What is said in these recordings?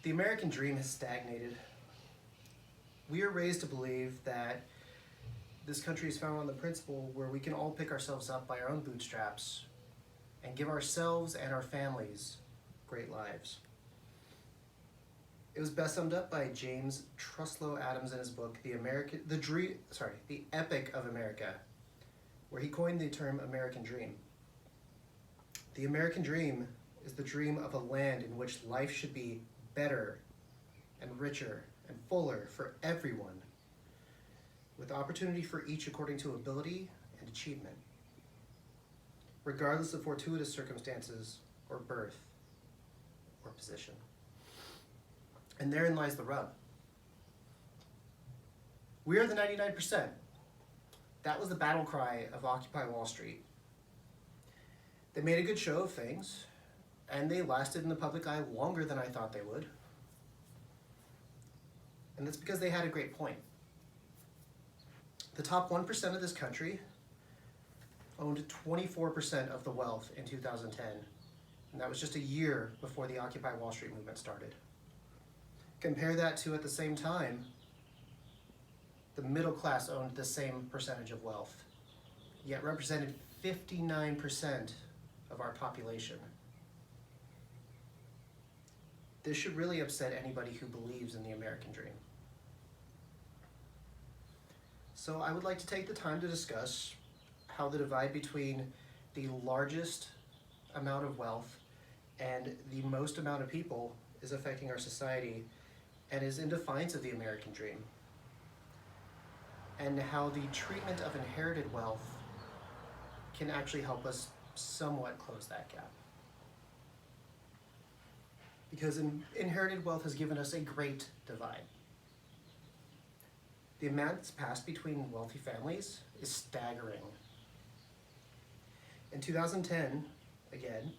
The American dream has stagnated. We are raised to believe that this country is founded on the principle where we can all pick ourselves up by our own bootstraps and give ourselves and our families great lives. It was best summed up by James Truslow Adams in his book, The Epic of America, where he coined the term American Dream. The American Dream is the dream of a land in which life should be better and richer and fuller for everyone, with opportunity for each according to ability and achievement, regardless of fortuitous circumstances or birth or position. And therein lies the rub. We are the 99%. That was the battle cry of Occupy Wall Street. They made a good show of things, and they lasted in the public eye longer than I thought they would. And that's because they had a great point. The top 1% of this country owned 24% of the wealth in 2010, and that was just a year before the Occupy Wall Street movement started. Compare that to, at the same time, the middle class owned the same percentage of wealth, yet represented 59% of our population. This should really upset anybody who believes in the American dream. So I would like to take the time to discuss how the divide between the largest amount of wealth and the most amount of people is affecting our society and is in defiance of the American dream, and how the treatment of inherited wealth can actually help us somewhat close that gap. Because inherited wealth has given us a great divide. The amount that's passed between wealthy families is staggering. In 2010, again,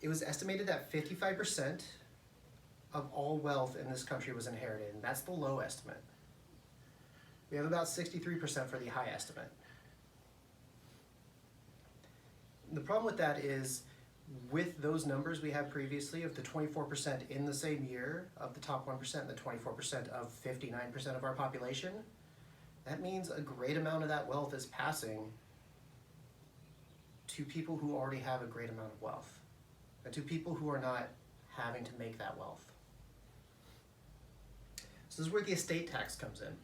it was estimated that 55% of all wealth in this country was inherited, and that's the low estimate. We have about 63% for the high estimate. The problem with that is, with those numbers we had previously of the 24% in the same year of the top 1% and the 24% of 59% of our population, that means a great amount of that wealth is passing to people who already have a great amount of wealth, and to people who are not having to make that wealth. So this is where the estate tax comes in.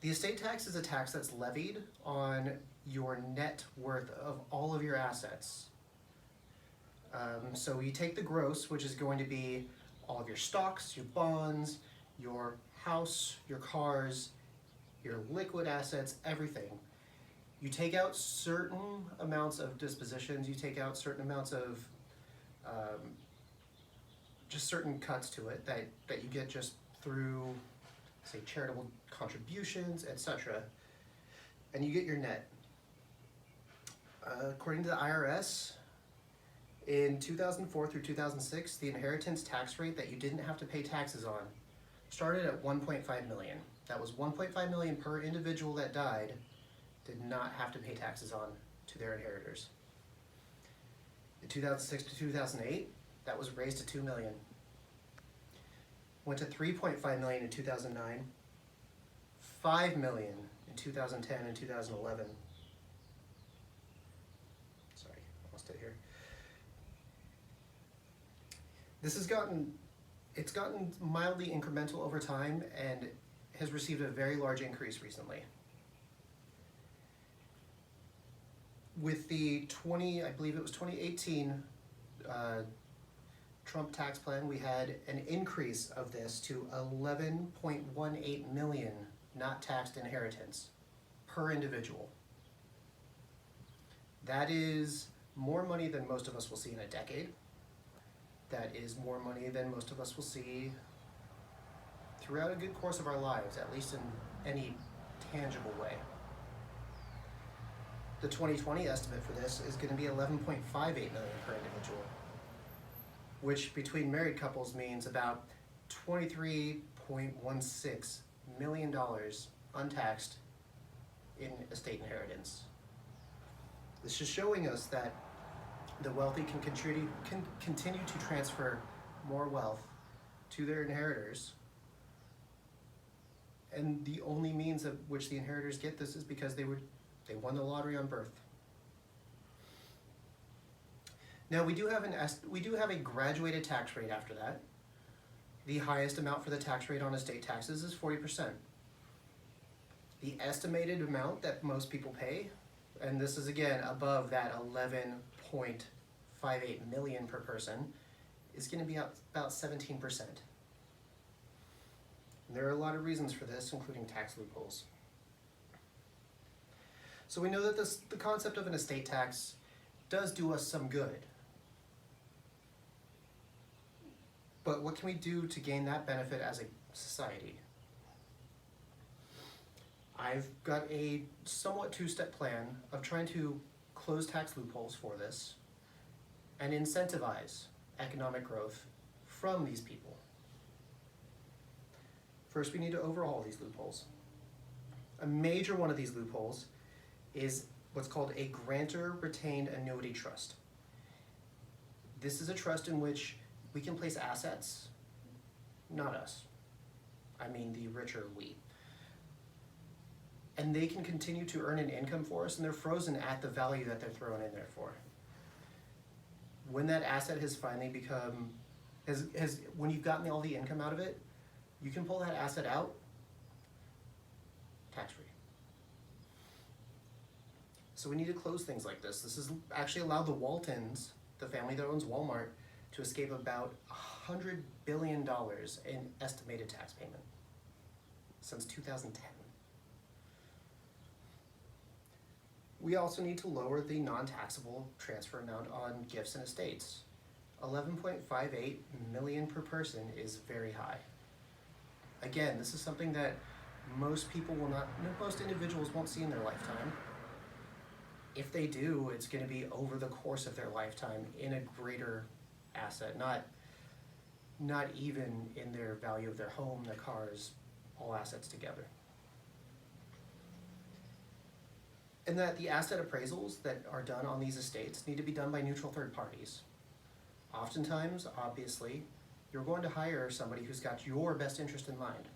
The estate tax is a tax that's levied on your net worth of all of your assets. So you take the gross, which is going to be all of your stocks, your bonds, your house, your cars, your liquid assets, everything. You take out certain amounts of dispositions, you take out certain amounts of just certain cuts to it that you get just through, say, charitable contributions, etc. And you get your net. According to the IRS, in 2004 through 2006, the inheritance tax rate that you didn't have to pay taxes on started at 1.5 million. That was 1.5 million per individual that died did not have to pay taxes on to their inheritors. In 2006 to 2008, that was raised to 2 million. Went to 3.5 million in 2009, 5 million in 2010 and 2011. Sorry, lost it here. This has gotten mildly incremental over time and has received a very large increase recently. With the I believe it was 2018 Trump tax plan, we had an increase of this to 11.18 million not taxed inheritance per individual. That is more money than most of us will see in a decade. That is more money than most of us will see throughout a good course of our lives, at least in any tangible way. The 2020 estimate for this is going to be 11.58 million per individual, which between married couples means about $23.16 million untaxed in estate inheritance. This is showing us that the wealthy can continue to transfer more wealth to their inheritors. And the only means of which the inheritors get this is because they won the lottery on birth. Now we do have a graduated tax rate after that. The highest amount for the tax rate on estate taxes is 40%. The estimated amount that most people pay, and this is again above that 11.58 million per person, is going to be about 17%. And there are a lot of reasons for this, including tax loopholes. So we know that the concept of an estate tax does do us some good. But what can we do to gain that benefit as a society? I've got a somewhat two-step plan of trying to close tax loopholes for this and incentivize economic growth from these people. First, we need to overhaul these loopholes. A major one of these loopholes is what's called a grantor retained annuity trust. This is a trust in which we can place assets, not us, I mean the richer we. And they can continue to earn an income for us, and they're frozen at the value that they're thrown in there for. When that asset has finally become, when you've gotten all the income out of it, you can pull that asset out tax-free. So we need to close things like this. This has actually allowed the Waltons, the family that owns Walmart, to escape about $100 billion in estimated tax payment since 2010. We also need to lower the non-taxable transfer amount on gifts and estates. 11.58 million per person is very high. Again, this is something that most individuals won't see in their lifetime. If they do, it's going to be over the course of their lifetime in a greater asset, not even in their value of their home, their cars, all assets together. And that the asset appraisals that are done on these estates need to be done by neutral third parties. Oftentimes, obviously, you're going to hire somebody who's got your best interest in mind.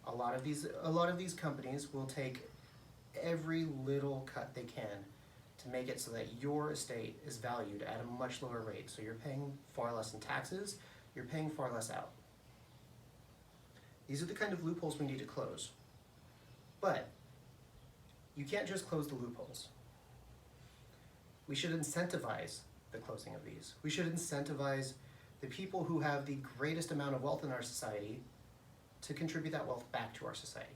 A lot of these companies will take every little cut they can to make it so that your estate is valued at a much lower rate. So you're paying far less in taxes, you're paying far less out. These are the kind of loopholes we need to close. But you can't just close the loopholes. We should incentivize the closing of these. We should incentivize the people who have the greatest amount of wealth in our society to contribute that wealth back to our society.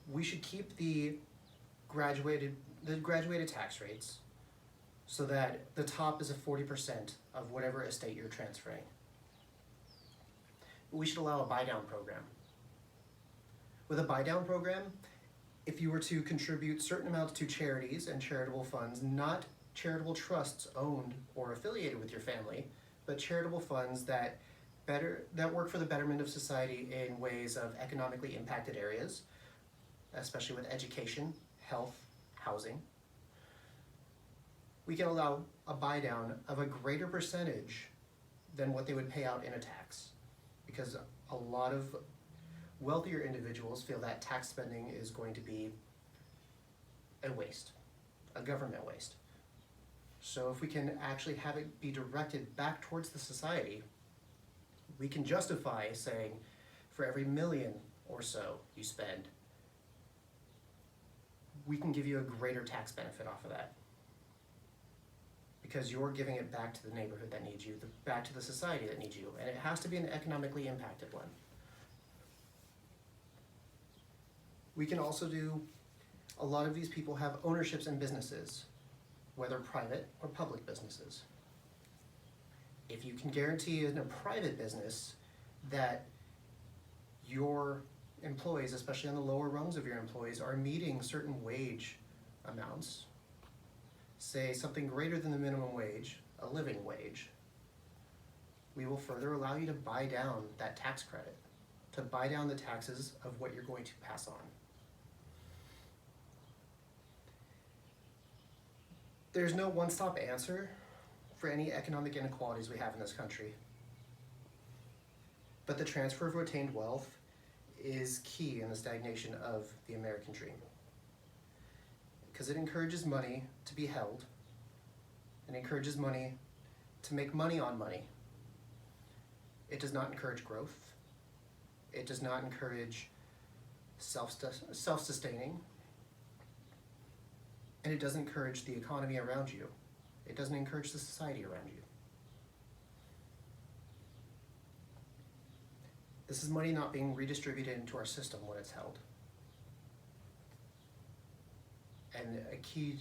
We should keep the graduated tax rates so that the top is a 40% of whatever estate you're transferring. We should allow a buy-down program. With a buy-down program, if you were to contribute certain amounts to charities and charitable funds, not charitable trusts owned or affiliated with your family, but charitable funds that work for the betterment of society in ways of economically impacted areas, especially with education, health, housing, we can allow a buy-down of a greater percentage than what they would pay out in a tax. Because a lot of wealthier individuals feel that tax spending is going to be a waste, a government waste. So if we can actually have it be directed back towards the society, we can justify saying for every million or so you spend, we can give you a greater tax benefit off of that. Because you're giving it back to the neighborhood that needs you, back to the society that needs you, and it has to be an economically impacted one. We can also do, a lot of these people have ownerships in businesses, whether private or public businesses. If you can guarantee in a private business that your employees, especially on the lower rungs of your employees, are meeting certain wage amounts, say something greater than the minimum wage, a living wage, we will further allow you to buy down that tax credit, to buy down the taxes of what you're going to pass on. There's no one-stop answer for any economic inequalities we have in this country. But the transfer of retained wealth is key in the stagnation of the American dream, because it encourages money to be held, and encourages money to make money on money. It does not encourage growth. It does not encourage self-sustaining, and it doesn't encourage the economy around you. It doesn't encourage the society around you. This is money not being redistributed into our system when it's held. And a key